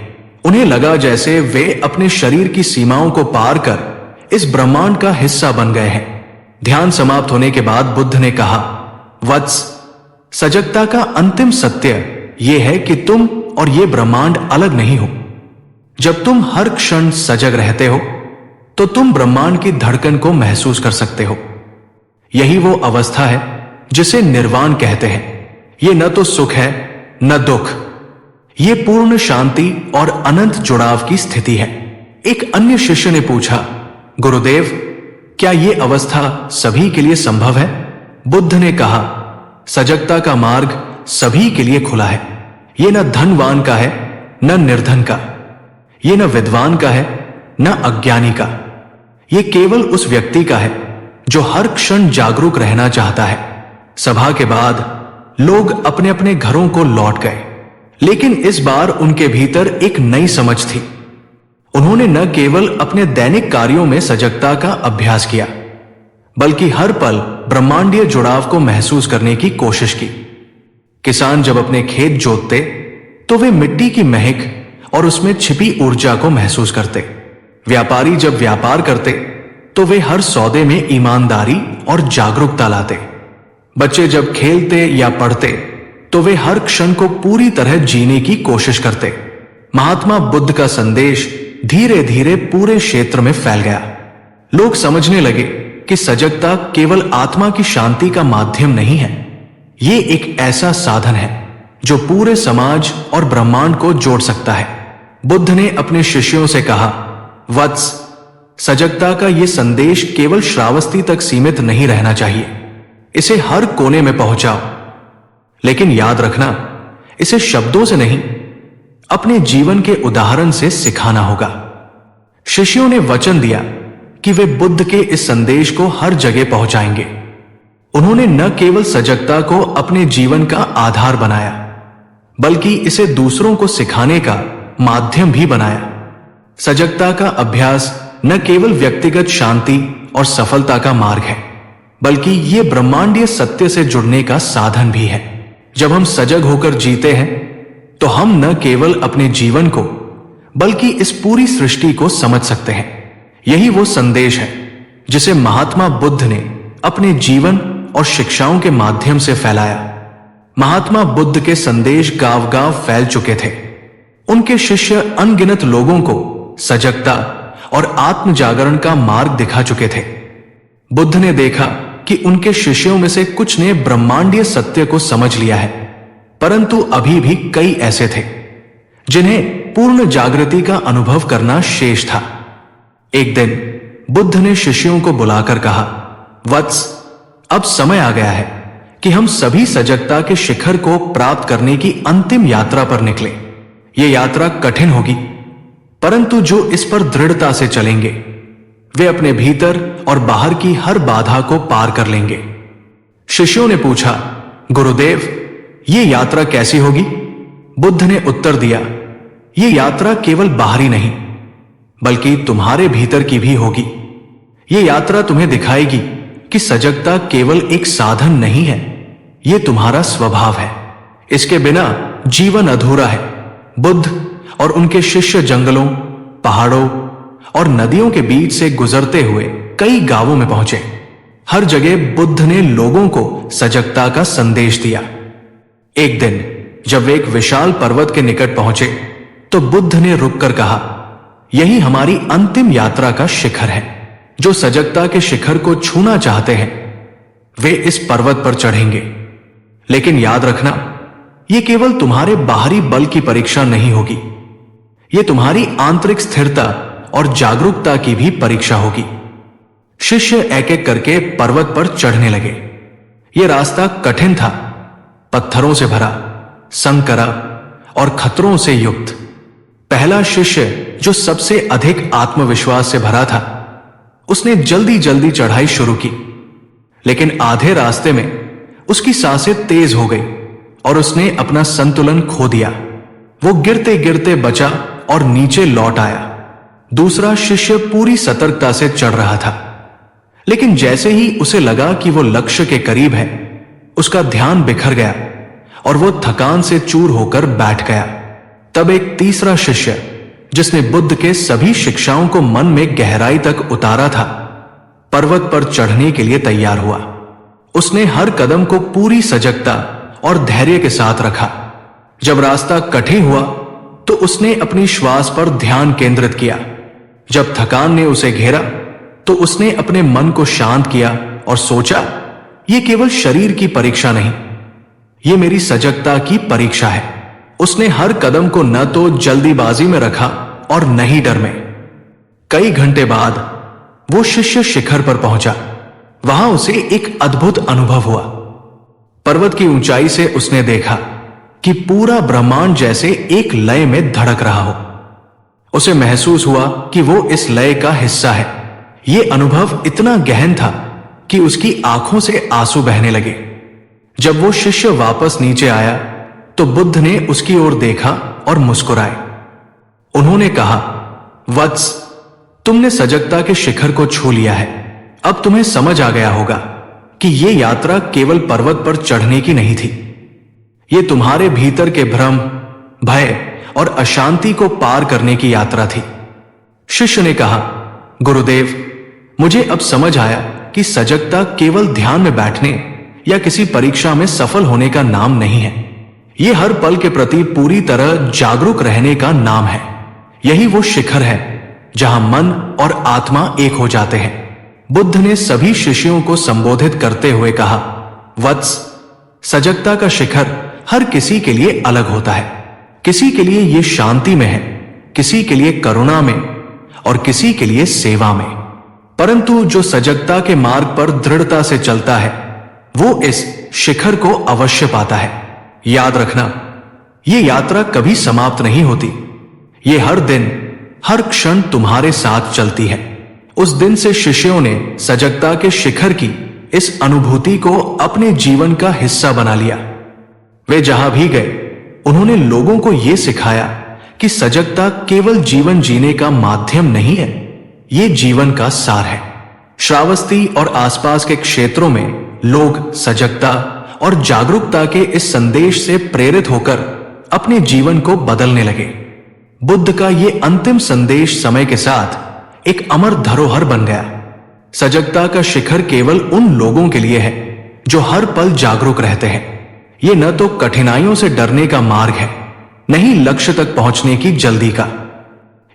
उन्हें लगा जैसे वे अपने शरीर की सीमाओं को पार कर इस ब्रह्मांड का हिस्सा बन गए हैं। ध्यान समाप्त होने के बाद बुद्ध ने कहा, वत्स, सजगता का अंतिम सत्य यह है कि तुम और यह ब्रह्मांड अलग नहीं हो। जब तुम हर क्षण सजग रहते हो, तो तुम ब्रह्मांड की धड़कन को महसूस कर सकते हो। यही वो अवस्था है जिसे निर्वाण कहते हैं। यह न तो सुख है न दुख, ये पूर्ण शांति और अनंत जुड़ाव की स्थिति है। एक अन्य शिष्य ने पूछा, गुरुदेव, क्या ये अवस्था सभी के लिए संभव है? बुद्ध ने कहा, सजगता का मार्ग सभी के लिए खुला है। ये न धनवान का है न निर्धन का, ये न विद्वान का है न अज्ञानी का। ये केवल उस व्यक्ति का है जो हर क्षण जागरूक रहना चाहता है। सभा के बाद लोग अपने अपने घरों को लौट गए, लेकिन इस बार उनके भीतर एक नई समझ थी। उन्होंने न केवल अपने दैनिक कार्यों में सजगता का अभ्यास किया, बल्कि हर पल ब्रह्मांडीय जुड़ाव को महसूस करने की कोशिश की। किसान जब अपने खेत जोतते, तो वे मिट्टी की महक और उसमें छिपी ऊर्जा को महसूस करते। व्यापारी जब व्यापार करते, तो वे हर सौदे में ईमानदारी और जागरूकता लाते। बच्चे जब खेलते या पढ़ते, तो वे हर क्षण को पूरी तरह जीने की कोशिश करते। महात्मा बुद्ध का संदेश धीरे धीरे पूरे क्षेत्र में फैल गया। लोग समझने लगे कि सजगता केवल आत्मा की शांति का माध्यम नहीं है, ये एक ऐसा साधन है जो पूरे समाज और ब्रह्मांड को जोड़ सकता है। बुद्ध ने अपने शिष्यों से कहा, वत्स, सजगता का यह संदेश केवल श्रावस्ती तक सीमित नहीं रहना चाहिए। इसे हर कोने में पहुंचाओ। लेकिन याद रखना, इसे शब्दों से नहीं, अपने जीवन के उदाहरण से सिखाना होगा। शिष्यों ने वचन दिया कि वे बुद्ध के इस संदेश को हर जगह पहुंचाएंगे। उन्होंने न केवल सजगता को अपने जीवन का आधार बनाया, बल्कि इसे दूसरों को सिखाने का माध्यम भी बनाया। सजगता का अभ्यास न केवल व्यक्तिगत शांति और सफलता का मार्ग है, बल्कि यह ब्रह्मांडीय सत्य से जुड़ने का साधन भी है। जब हम सजग होकर जीते हैं, तो हम न केवल अपने जीवन को, बल्कि इस पूरी सृष्टि को समझ सकते हैं। यही वो संदेश है जिसे महात्मा बुद्ध ने अपने जीवन और शिक्षाओं के माध्यम से फैलाया। महात्मा बुद्ध के संदेश गांव-गांव फैल चुके थे। उनके शिष्य अनगिनत लोगों को सजगता और आत्म जागरण का मार्ग दिखा चुके थे। बुद्ध ने देखा कि उनके शिष्यों में से कुछ ने ब्रह्मांडीय सत्य को समझ लिया है, परंतु अभी भी कई ऐसे थे जिन्हें पूर्ण जागृति का अनुभव करना शेष था। एक दिन बुद्ध ने शिष्यों को बुलाकर कहा, वत्स, अब समय आ गया है कि हम सभी सजगता के शिखर को प्राप्त करने की अंतिम यात्रा पर निकले। यह यात्रा कठिन होगी, परंतु जो इस पर दृढ़ता से चलेंगे, वे अपने भीतर और बाहर की हर बाधा को पार कर लेंगे। शिष्यों ने पूछा, गुरुदेव, ये यात्रा कैसी होगी? बुद्ध ने उत्तर दिया, ये यात्रा केवल बाहरी नहीं, बल्कि तुम्हारे भीतर की भी होगी। ये यात्रा तुम्हें दिखाएगी कि सजगता केवल एक साधन नहीं है, ये तुम्हारा स्वभाव है। इसके बिना जीवन अधूरा है। बुद्ध और उनके शिष्य जंगलों, पहाड़ों और नदियों के बीच से गुजरते हुए कई गांवों में पहुंचे। हर जगह बुद्ध ने लोगों को सजगता का संदेश दिया। एक दिन जब वे एक विशाल पर्वत के निकट पहुंचे, तो बुद्ध ने रुककर कहा, यही हमारी अंतिम यात्रा का शिखर है। जो सजगता के शिखर को छूना चाहते हैं, वे इस पर्वत पर चढ़ेंगे। लेकिन याद रखना, यह केवल तुम्हारे बाहरी बल की परीक्षा नहीं होगी, यह तुम्हारी आंतरिक स्थिरता और जागरूकता की भी परीक्षा होगी। शिष्य एक एक करके पर्वत पर चढ़ने लगे। यह रास्ता कठिन था, पत्थरों से भरा, संकरा और खतरों से युक्त। पहला शिष्य, जो सबसे अधिक आत्मविश्वास से भरा था, उसने जल्दी जल्दी चढ़ाई शुरू की। लेकिन आधे रास्ते में उसकी सांसें तेज हो गई और उसने अपना संतुलन खो दिया। वो गिरते गिरते बचा और नीचे लौट आया। दूसरा शिष्य पूरी सतर्कता से चढ़ रहा था, लेकिन जैसे ही उसे लगा कि वो लक्ष्य के करीब है, उसका ध्यान बिखर गया और वो थकान से चूर होकर बैठ गया। तब एक तीसरा शिष्य, जिसने बुद्ध के सभी शिक्षाओं को मन में गहराई तक उतारा था, पर्वत पर चढ़ने के लिए तैयार हुआ। उसने हर कदम को पूरी सजगता और धैर्य के साथ रखा। जब रास्ता कठिन हुआ, तो उसने अपनी श्वास पर ध्यान केंद्रित किया। जब थकान ने उसे घेरा, तो उसने अपने मन को शांत किया और सोचा, यह केवल शरीर की परीक्षा नहीं, यह मेरी सजगता की परीक्षा है। उसने हर कदम को न तो जल्दीबाजी में रखा और न ही डर में। कई घंटे बाद वो शिष्य शिखर पर पहुंचा। वहां उसे एक अद्भुत अनुभव हुआ। पर्वत की ऊंचाई से उसने देखा कि पूरा ब्रह्मांड जैसे एक लय में धड़क रहा हो। उसे महसूस हुआ कि वो इस लय का हिस्सा है। ये अनुभव इतना गहन था कि उसकी आंखों से आंसू बहने लगे। जब वो शिष्य वापस नीचे आया, तो बुद्ध ने उसकी ओर देखा और मुस्कुराए। उन्होंने कहा, वत्स, तुमने सजगता के शिखर को छू लिया है। अब तुम्हें समझ आ गया होगा कि यह यात्रा केवल पर्वत पर चढ़ने की नहीं थी, यह तुम्हारे भीतर के भ्रम, भय और अशांति को पार करने की यात्रा थी। शिष्य ने कहा, गुरुदेव, मुझे अब समझ आया कि सजगता केवल ध्यान में बैठने या किसी परीक्षा में सफल होने का नाम नहीं है। यह हर पल के प्रति पूरी तरह जागरूक रहने का नाम है। यही वो शिखर है जहां मन और आत्मा एक हो जाते हैं। बुद्ध ने सभी शिष्यों को संबोधित करते हुए कहा, वत्स, सजगता का शिखर हर किसी के लिए अलग होता है। किसी के लिए यह शांति में है, किसी के लिए करुणा में और किसी के लिए सेवा में। परंतु जो सजगता के मार्ग पर दृढ़ता से चलता है वो इस शिखर को अवश्य पाता है। याद रखना, यह यात्रा कभी समाप्त नहीं होती। ये हर दिन हर क्षण तुम्हारे साथ चलती है। उस दिन से शिष्यों ने सजगता के शिखर की इस अनुभूति को अपने जीवन का हिस्सा बना लिया। वे जहां भी गए उन्होंने लोगों को यह सिखाया कि सजगता केवल जीवन जीने का माध्यम नहीं है, यह जीवन का सार है। श्रावस्ती और आसपास के क्षेत्रों में लोग सजगता और जागरूकता के इस संदेश से प्रेरित होकर अपने जीवन को बदलने लगे। बुद्ध का यह अंतिम संदेश समय के साथ एक अमर धरोहर बन गया। सजगता का शिखर केवल उन लोगों के लिए है जो हर पल जागरूक रहते हैं। ये न तो कठिनाइयों से डरने का मार्ग है, न ही लक्ष्य तक पहुंचने की जल्दी का।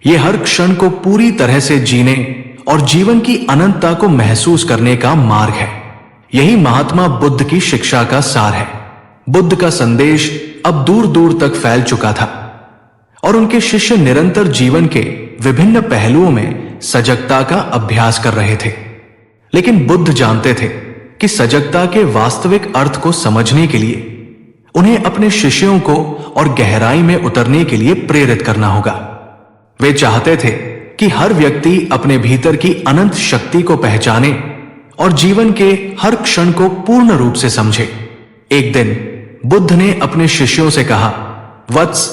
यह हर क्षण को पूरी तरह से जीने और जीवन की अनंतता को महसूस करने का मार्ग है। यही महात्मा बुद्ध की शिक्षा का सार है। बुद्ध का संदेश अब दूर दूर तक फैल चुका था और उनके शिष्य निरंतर जीवन के विभिन्न पहलुओं में सजगता का अभ्यास कर रहे थे। लेकिन बुद्ध जानते थे कि सजगता के वास्तविक अर्थ को समझने के लिए उन्हें अपने शिष्यों को और गहराई में उतरने के लिए प्रेरित करना होगा। वे चाहते थे कि हर व्यक्ति अपने भीतर की अनंत शक्ति को पहचाने और जीवन के हर क्षण को पूर्ण रूप से समझे। एक दिन बुद्ध ने अपने शिष्यों से कहा, वत्स,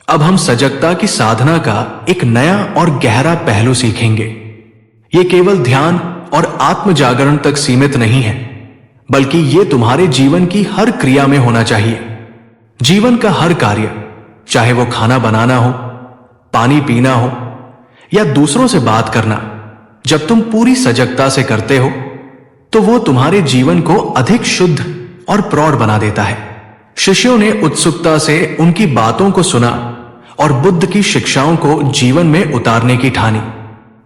अब हम सजगता की साधना का एक नया और गहरा पहलू सीखेंगे। ये केवल ध्यान और आत्म जागरण तक सीमित नहीं है, बल्कि ये तुम्हारे जीवन की हर क्रिया में होना चाहिए। जीवन का हर कार्य, चाहे वो खाना बनाना हो, पानी पीना हो या दूसरों से बात करना, जब तुम पूरी सजगता से करते हो तो वो तुम्हारे जीवन को अधिक शुद्ध और प्रौढ़ बना देता है। शिष्यों ने उत्सुकता से उनकी बातों को सुना और बुद्ध की शिक्षाओं को जीवन में उतारने की ठानी।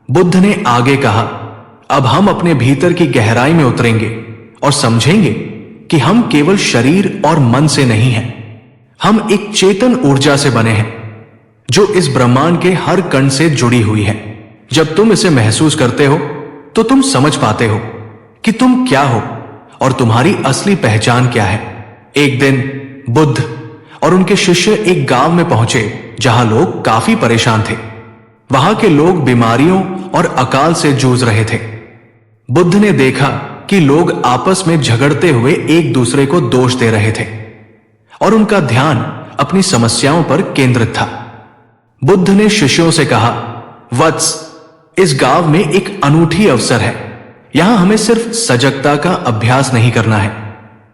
बुद्ध ने आगे कहा, अब हम अपने भीतर की गहराई में उतरेंगे और समझेंगे कि हम केवल शरीर और मन से नहीं हैं। हम एक चेतन ऊर्जा से बने हैं जो इस ब्रह्मांड के हर कण से जुड़ी हुई है। जब तुम इसे महसूस करते हो तो तुम समझ पाते हो कि तुम क्या हो और तुम्हारी असली पहचान क्या है। एक दिन बुद्ध और उनके शिष्य एक गांव में पहुंचे जहां लोग काफी परेशान थे। वहां के लोग बीमारियों और अकाल से जूझ रहे थे। बुद्ध ने देखा कि लोग आपस में झगड़ते हुए एक दूसरे को दोष दे रहे थे और उनका ध्यान अपनी समस्याओं पर केंद्रित था। बुद्ध ने शिष्यों से कहा, वत्स, इस गांव में एक अनूठी अवसर है। यहां हमें सिर्फ सजगता का अभ्यास नहीं करना है,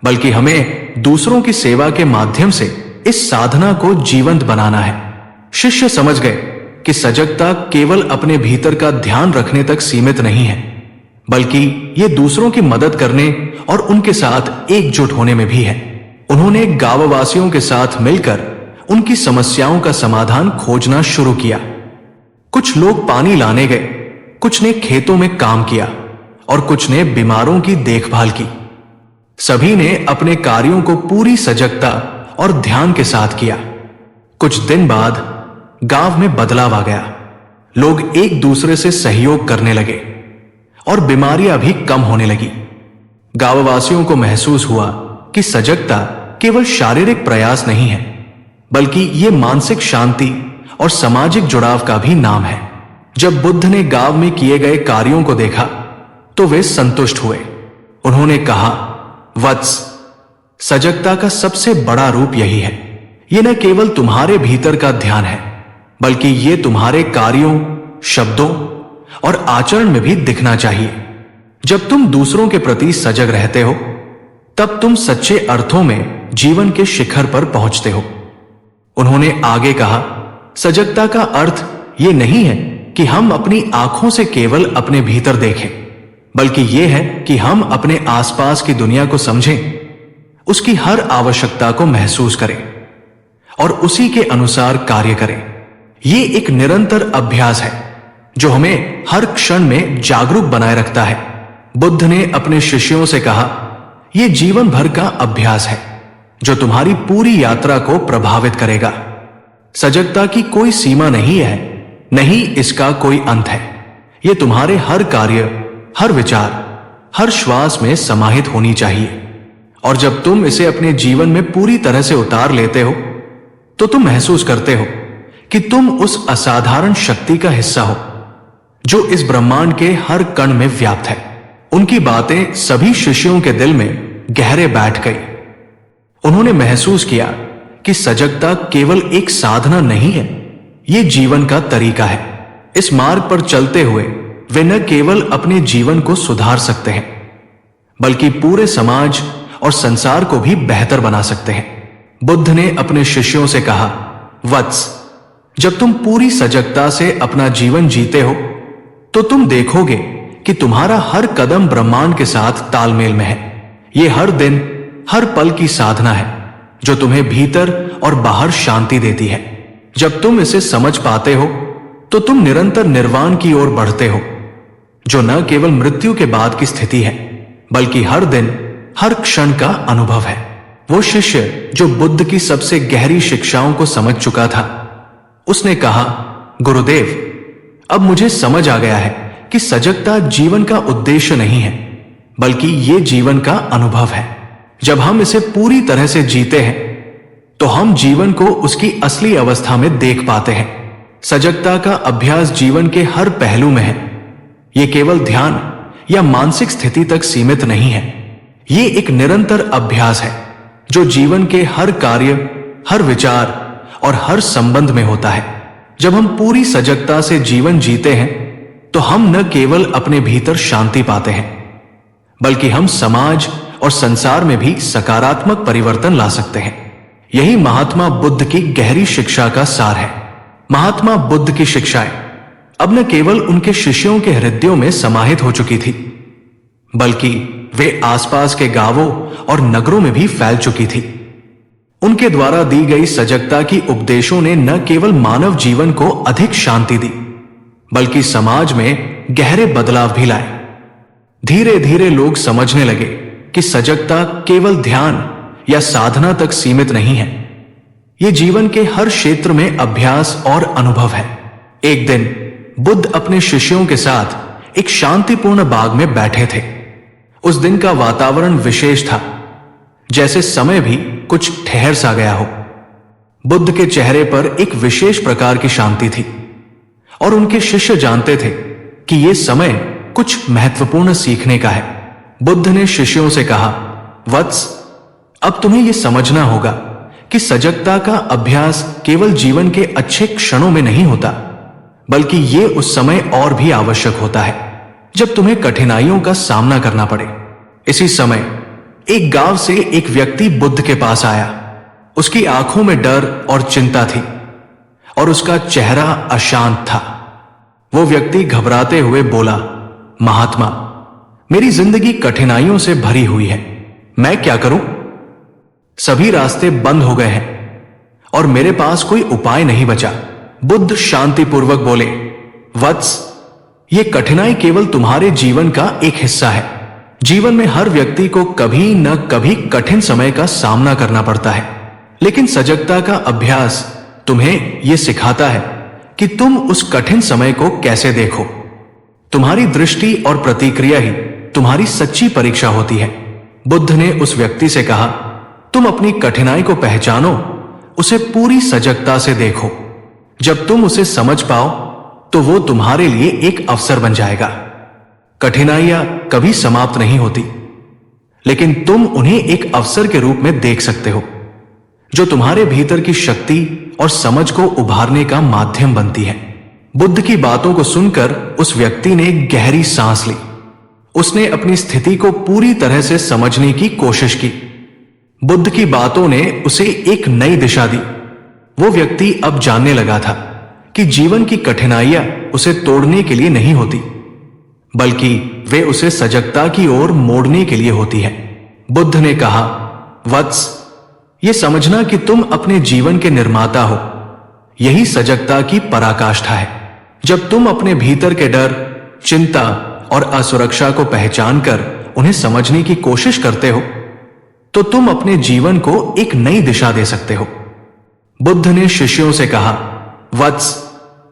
बल्कि हमें दूसरों की सेवा के माध्यम से इस साधना को जीवंत बनाना है। शिष्य समझ गए कि सजगता केवल अपने भीतर का ध्यान रखने तक सीमित नहीं है, बल्कि ये दूसरों की मदद करने और उनके साथ एकजुट होने में भी है। उन्होंने गांववासियों के साथ मिलकर उनकी समस्याओं का समाधान खोजना शुरू किया। कुछ लोग पानी लाने गए, कुछ ने खेतों में काम किया और कुछ ने बीमारों की देखभाल की। सभी ने अपने कार्यों को पूरी सजगता और ध्यान के साथ किया। कुछ दिन बाद गांव में बदलाव आ गया। लोग एक दूसरे से सहयोग करने लगे और बीमारियां भी कम होने लगी। गांववासियों को महसूस हुआ कि सजगता केवल शारीरिक प्रयास नहीं है, बल्कि ये मानसिक शांति और सामाजिक जुड़ाव का भी नाम है। जब बुद्ध ने गांव में किए गए कार्यों को देखा तो वे संतुष्ट हुए। उन्होंने कहा, वत्स, सजगता का सबसे बड़ा रूप यही है। ये न केवल तुम्हारे भीतर का ध्यान है, बल्कि ये तुम्हारे कार्यों, शब्दों और आचरण में भी दिखना चाहिए। जब तुम दूसरों के प्रति सजग रहते हो, तब तुम सच्चे अर्थों में जीवन के शिखर पर पहुंचते हो। उन्होंने आगे कहा, सजगता का अर्थ ये नहीं है कि हम अपनी आंखों से केवल अपने भीतर देखें, बल्कि यह है कि हम अपने आसपास की दुनिया को समझें, उसकी हर आवश्यकता को महसूस करें और उसी के अनुसार कार्य करें। यह एक निरंतर अभ्यास है जो हमें हर क्षण में जागरूक बनाए रखता है। बुद्ध ने अपने शिष्यों से कहा, ये जीवन भर का अभ्यास है जो तुम्हारी पूरी यात्रा को प्रभावित करेगा। सजगता की कोई सीमा नहीं है, नहीं इसका कोई अंत है। ये तुम्हारे हर कार्य, हर विचार, हर श्वास में समाहित होनी चाहिए। और जब तुम इसे अपने जीवन में पूरी तरह से उतार लेते हो तो तुम महसूस करते हो कि तुम उस असाधारण शक्ति का हिस्सा हो जो इस ब्रह्मांड के हर कण में व्याप्त है। उनकी बातें सभी शिष्यों के दिल में गहरे बैठ गई। उन्होंने महसूस किया कि सजगता केवल एक साधना नहीं है, यह जीवन का तरीका है। इस मार्ग पर चलते हुए वे न केवल अपने जीवन को सुधार सकते हैं बल्कि पूरे समाज और संसार को भी बेहतर बना सकते हैं। बुद्ध ने अपने शिष्यों से कहा, वत्स, जब तुम पूरी सजगता से अपना जीवन जीते हो तो तुम देखोगे कि तुम्हारा हर कदम ब्रह्मांड के साथ तालमेल में है। यह हर दिन, हर पल की साधना है जो तुम्हें भीतर और बाहर शांति देती है। जब तुम इसे समझ पाते हो तो तुम निरंतर निर्वाण की ओर बढ़ते हो, जो न केवल मृत्यु के बाद की स्थिति है बल्कि हर दिन, हर क्षण का अनुभव है। वो शिष्य जो बुद्ध की सबसे गहरी शिक्षाओं को समझ चुका था, उसने कहा, गुरुदेव, अब मुझे समझ आ गया है कि सजगता जीवन का उद्देश्य नहीं है बल्कि ये जीवन का अनुभव है। जब हम इसे पूरी तरह से जीते हैं तो हम जीवन को उसकी असली अवस्था में देख पाते हैं। सजगता का अभ्यास जीवन के हर पहलू में है। यह केवल ध्यान या मानसिक स्थिति तक सीमित नहीं है। ये एक निरंतर अभ्यास है जो जीवन के हर कार्य, हर विचार और हर संबंध में होता है। जब हम पूरी सजगता से जीवन जीते हैं तो हम न केवल अपने भीतर शांति पाते हैं बल्कि हम समाज और संसार में भी सकारात्मक परिवर्तन ला सकते हैं। यही महात्मा बुद्ध की गहरी शिक्षा का सार है। महात्मा बुद्ध की शिक्षाएं अब न केवल उनके शिष्यों के हृदयों में समाहित हो चुकी थी बल्कि वे आसपास के गांवों और नगरों में भी फैल चुकी थी। उनके द्वारा दी गई सजगता की उपदेशों ने न केवल मानव जीवन को अधिक शांति दी बल्कि समाज में गहरे बदलाव भी लाए। धीरे धीरे लोग समझने लगे कि सजगता केवल ध्यान या साधना तक सीमित नहीं है, यह जीवन के हर क्षेत्र में अभ्यास और अनुभव है। एक दिन बुद्ध अपने शिष्यों के साथ एक शांतिपूर्ण बाग में बैठे थे। उस दिन का वातावरण विशेष था, जैसे समय भी कुछ ठहर सा गया हो। बुद्ध के चेहरे पर एक विशेष प्रकार की शांति थी और उनके शिष्य जानते थे कि यह समय कुछ महत्वपूर्ण सीखने का है। बुद्ध ने शिष्यों से कहा, वत्स, अब तुम्हें यह समझना होगा कि सजगता का अभ्यास केवल जीवन के अच्छे क्षणों में नहीं होता बल्कि यह उस समय और भी आवश्यक होता है जब तुम्हें कठिनाइयों का सामना करना पड़े। इसी समय एक गांव से एक व्यक्ति बुद्ध के पास आया। उसकी आंखों में डर और चिंता थी और उसका चेहरा अशांत था। वो व्यक्ति घबराते हुए बोला, महात्मा, मेरी जिंदगी कठिनाइयों से भरी हुई है, मैं क्या करूं? सभी रास्ते बंद हो गए हैं और मेरे पास कोई उपाय नहीं बचा। बुद्ध शांतिपूर्वक बोले, वत्स, ये कठिनाई केवल तुम्हारे जीवन का एक हिस्सा है। जीवन में हर व्यक्ति को कभी न कभी कठिन समय का सामना करना पड़ता है, लेकिन सजगता का अभ्यास तुम्हें यह सिखाता है कि तुम उस कठिन समय को कैसे देखो। तुम्हारी दृष्टि और प्रतिक्रिया ही तुम्हारी सच्ची परीक्षा होती है। बुद्ध ने उस व्यक्ति से कहा, तुम अपनी कठिनाई को पहचानो, उसे पूरी सजगता से देखो। जब तुम उसे समझ पाओ तो वो तुम्हारे लिए एक अवसर बन जाएगा। कठिनाइयां कभी समाप्त नहीं होती, लेकिन तुम उन्हें एक अवसर के रूप में देख सकते हो जो तुम्हारे भीतर की शक्ति और समझ को उभारने का माध्यम बनती है। बुद्ध की बातों को सुनकर उस व्यक्ति ने गहरी सांस ली। उसने अपनी स्थिति को पूरी तरह से समझने की कोशिश की। बुद्ध की बातों ने उसे एक नई दिशा दी। वो व्यक्ति अब जानने लगा था कि जीवन की कठिनाइयां उसे तोड़ने के लिए नहीं होती, बल्कि वे उसे सजगता की ओर मोड़ने के लिए होती है। बुद्ध ने कहा, वत्स, ये समझना कि तुम अपने जीवन के निर्माता हो, यही सजगता की पराकाष्ठा है। जब तुम अपने भीतर के डर, चिंता और असुरक्षा को पहचान कर उन्हें समझने की कोशिश करते हो तो तुम अपने जीवन को एक नई दिशा दे सकते हो। बुद्ध ने शिष्यों से कहा, वत्स,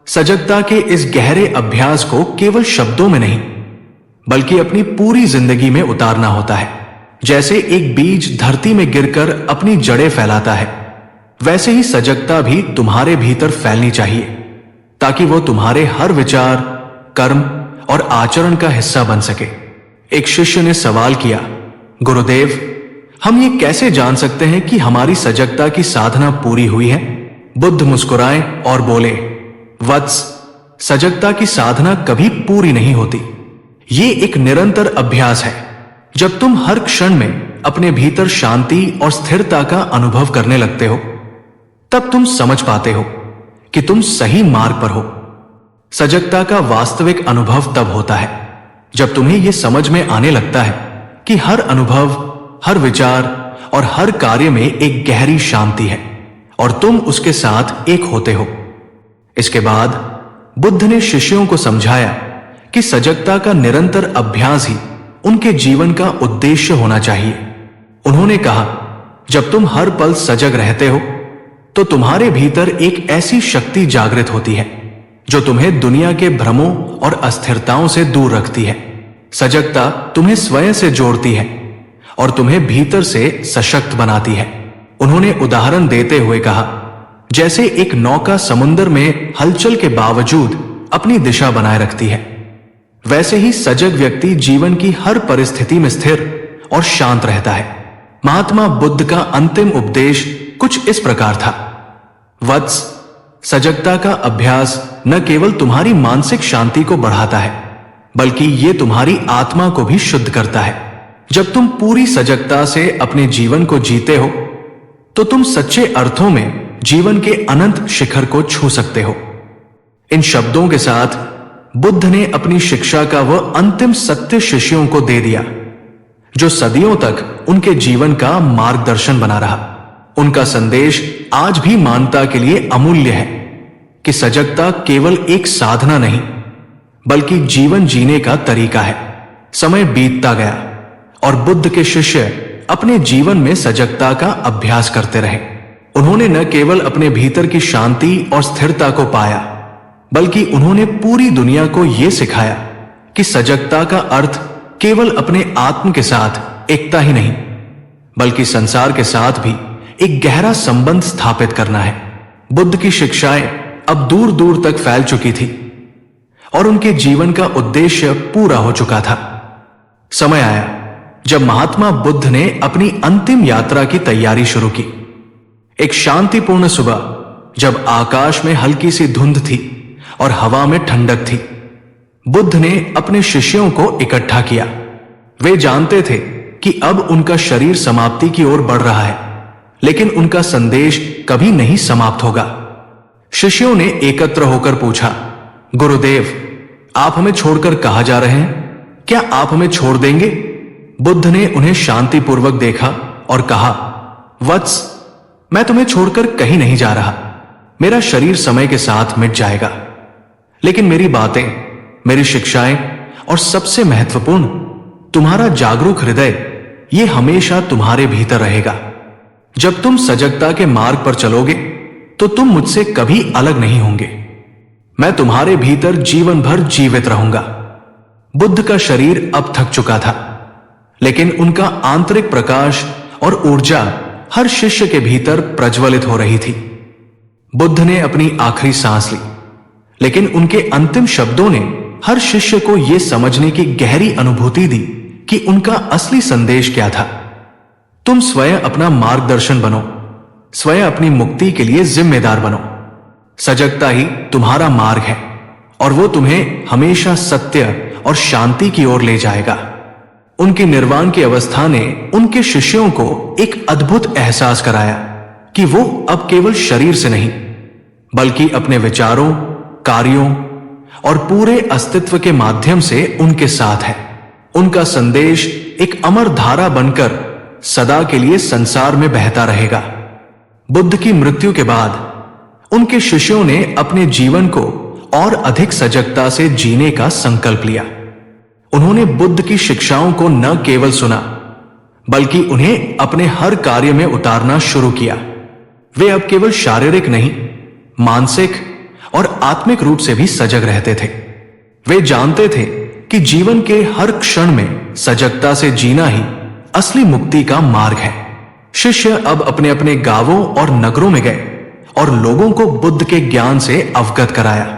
सजगता के इस गहरे अभ्यास को केवल शब्दों में नहीं बल्कि अपनी पूरी जिंदगी में उतारना होता है। जैसे एक बीज धरती में गिरकर अपनी जड़ें फैलाता है, वैसे ही सजगता भी तुम्हारे भीतर फैलनी चाहिए, ताकि वो तुम्हारे हर विचार, कर्म और आचरण का हिस्सा बन सके। एक शिष्य ने सवाल किया, गुरुदेव, हम ये कैसे जान सकते हैं कि हमारी सजगता की साधना पूरी हुई है? बुद्ध मुस्कुराए और बोले, वत्स, सजगता की साधना कभी पूरी नहीं होती। ये एक निरंतर अभ्यास है। जब तुम हर क्षण में अपने भीतर शांति और स्थिरता का अनुभव करने लगते हो, तब तुम समझ पाते हो कि तुम सही मार्ग पर हो। सजगता का वास्तविक अनुभव तब होता है जब तुम्हें यह समझ में आने लगता है कि हर अनुभव, हर विचार और हर कार्य में एक गहरी शांति है और तुम उसके साथ एक होते हो। इसके बाद बुद्ध ने शिष्यों को समझाया कि सजगता का निरंतर अभ्यास ही उनके जीवन का उद्देश्य होना चाहिए। उन्होंने कहा, जब तुम हर पल सजग रहते हो तो तुम्हारे भीतर एक ऐसी शक्ति जागृत होती है जो तुम्हें दुनिया के भ्रमों और अस्थिरताओं से दूर रखती है। सजगता तुम्हें स्वयं से जोड़ती है और तुम्हें भीतर से सशक्त बनाती है। उन्होंने उदाहरण देते हुए कहा, जैसे एक नौका समुद्र में हलचल के बावजूद अपनी दिशा बनाए रखती है, वैसे ही सजग व्यक्ति जीवन की हर परिस्थिति में स्थिर और शांत रहता है। महात्मा बुद्ध का अंतिम उपदेश कुछ इस प्रकार था, वत्स, सजगता का अभ्यास न केवल तुम्हारी मानसिक शांति को बढ़ाता है बल्कि ये तुम्हारी आत्मा को भी शुद्ध करता है। जब तुम पूरी सजगता से अपने जीवन को जीते हो तो तुम सच्चे अर्थों में जीवन के अनंत शिखर को छू सकते हो। इन शब्दों के साथ बुद्ध ने अपनी शिक्षा का वह अंतिम सत्य शिष्यों को दे दिया जो सदियों तक उनके जीवन का मार्गदर्शन बना रहा। उनका संदेश आज भी मानवता के लिए अमूल्य है कि सजगता केवल एक साधना नहीं बल्कि जीवन जीने का तरीका है। समय बीतता गया और बुद्ध के शिष्य अपने जीवन में सजगता का अभ्यास करते रहे। उन्होंने न केवल अपने भीतर की शांति और स्थिरता को पाया बल्कि उन्होंने पूरी दुनिया को यह सिखाया कि सजगता का अर्थ केवल अपने आत्म के साथ एकता ही नहीं बल्कि संसार के साथ भी एक गहरा संबंध स्थापित करना है। बुद्ध की शिक्षाएं अब दूर दूर तक फैल चुकी थी और उनके जीवन का उद्देश्य पूरा हो चुका था। समय आया जब महात्मा बुद्ध ने अपनी अंतिम यात्रा की तैयारी शुरू की। एक शांतिपूर्ण सुबह जब आकाश में हल्की सी धुंध थी और हवा में ठंडक थी, बुद्ध ने अपने शिष्यों को इकट्ठा किया। वे जानते थे कि अब उनका शरीर समाप्ति की ओर बढ़ रहा है, लेकिन उनका संदेश कभी नहीं समाप्त होगा। शिष्यों ने एकत्र होकर पूछा, गुरुदेव, आप हमें छोड़कर कहां जा रहे हैं? क्या आप हमें छोड़ देंगे? बुद्ध ने उन्हें शांतिपूर्वक देखा और कहा, वत्स, मैं तुम्हें छोड़कर कहीं नहीं जा रहा। मेरा शरीर समय के साथ मिट जाएगा, लेकिन मेरी बातें, मेरी शिक्षाएं और सबसे महत्वपूर्ण, तुम्हारा जागरूक हृदय, ये हमेशा तुम्हारे भीतर रहेगा। जब तुम सजगता के मार्ग पर चलोगे तो तुम मुझसे कभी अलग नहीं होंगे। मैं तुम्हारे भीतर जीवन भर जीवित रहूंगा। बुद्ध का शरीर अब थक चुका था, लेकिन उनका आंतरिक प्रकाश और ऊर्जा हर शिष्य के भीतर प्रज्वलित हो रही थी। बुद्ध ने अपनी आखिरी सांस ली, लेकिन उनके अंतिम शब्दों ने हर शिष्य को यह समझने की गहरी अनुभूति दी कि उनका असली संदेश क्या था। तुम स्वयं अपना मार्गदर्शन बनो, स्वयं अपनी मुक्ति के लिए जिम्मेदार बनो। सजगता ही तुम्हारा मार्ग है और वो तुम्हें हमेशा सत्य और शांति की ओर ले जाएगा। उनकी निर्वाण की अवस्था ने उनके शिष्यों को एक अद्भुत एहसास कराया कि वो अब केवल शरीर से नहीं बल्कि अपने विचारों, कार्यों और पूरे अस्तित्व के माध्यम से उनके साथ है। उनका संदेश एक अमर धारा बनकर सदा के लिए संसार में बहता रहेगा। बुद्ध की मृत्यु के बाद उनके शिष्यों ने अपने जीवन को और अधिक सजगता से जीने का संकल्प लिया। उन्होंने बुद्ध की शिक्षाओं को न केवल सुना बल्कि उन्हें अपने हर कार्य में उतारना शुरू किया। वे अब केवल शारीरिक नहीं, मानसिक और आत्मिक रूप से भी सजग रहते थे। वे जानते थे कि जीवन के हर क्षण में सजगता से जीना ही असली मुक्ति का मार्ग है। शिष्य अब अपने अपने गांवों और नगरों में गए और लोगों को बुद्ध के ज्ञान से अवगत कराया।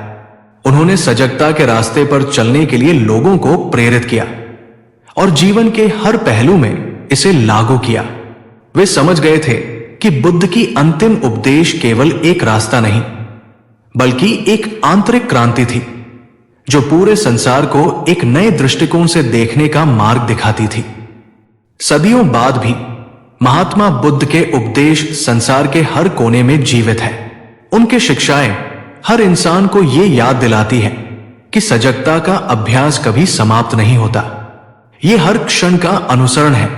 उन्होंने सजगता के रास्ते पर चलने के लिए लोगों को प्रेरित किया और जीवन के हर पहलू में इसे लागू किया। वे समझ गए थे कि बुद्ध की अंतिम उपदेश केवल एक रास्ता नहीं, बल्कि एक आंतरिक क्रांति थी जो पूरे संसार को एक नए दृष्टिकोण से देखने का मार्ग दिखाती थी। सदियों बाद भी महात्मा बुद्ध के उपदेश संसार के हर कोने में जीवित है। उनकी शिक्षाएं हर इंसान को यह याद दिलाती है कि सजगता का अभ्यास कभी समाप्त नहीं होता। यह हर क्षण का अनुसरण है,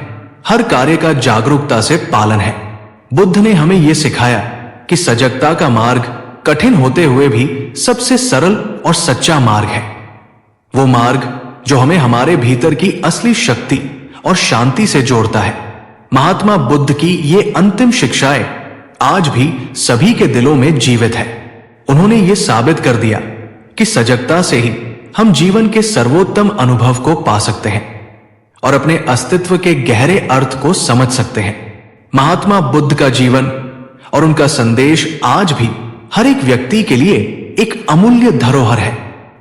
हर कार्य का जागरूकता से पालन है। बुद्ध ने हमें यह सिखाया कि सजगता का मार्ग कठिन होते हुए भी सबसे सरल और सच्चा मार्ग है। वो मार्ग जो हमें हमारे भीतर की असली शक्ति और शांति से जोड़ता है। महात्मा बुद्ध की ये अंतिम शिक्षाएं आज भी सभी के दिलों में जीवित है। उन्होंने ये साबित कर दिया कि सजगता से ही हम जीवन के सर्वोत्तम अनुभव को पा सकते हैं और अपने अस्तित्व के गहरे अर्थ को समझ सकते हैं। महात्मा बुद्ध का जीवन और उनका संदेश आज भी हर एक व्यक्ति के लिए एक अमूल्य धरोहर है।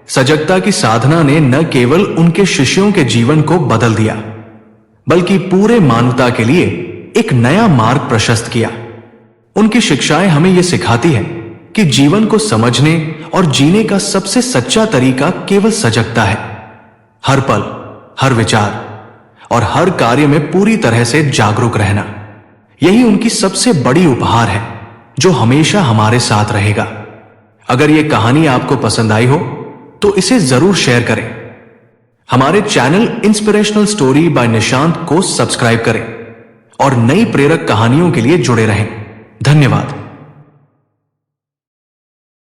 सजगता की साधना ने न केवल उनके शिष्यों के जीवन को बदल दिया, बल्कि पूरे मानवता के लिए एक नया मार्ग प्रशस्त किया। उनकी शिक्षाएं हमें यह सिखाती है कि जीवन को समझने और जीने का सबसे सच्चा तरीका केवल सजगता है। हर पल, हर विचार और हर कार्य में पूरी तरह से जागरूक रहना, यही उनकी सबसे बड़ी उपहार है जो हमेशा हमारे साथ रहेगा। अगर यह कहानी आपको पसंद आई हो तो इसे जरूर शेयर करें। हमारे channel inspirational story by Nishant को सब्सक्राइब करें और नई प्रेरक कहानियों के लिए जुड़े रहें। धन्यवाद।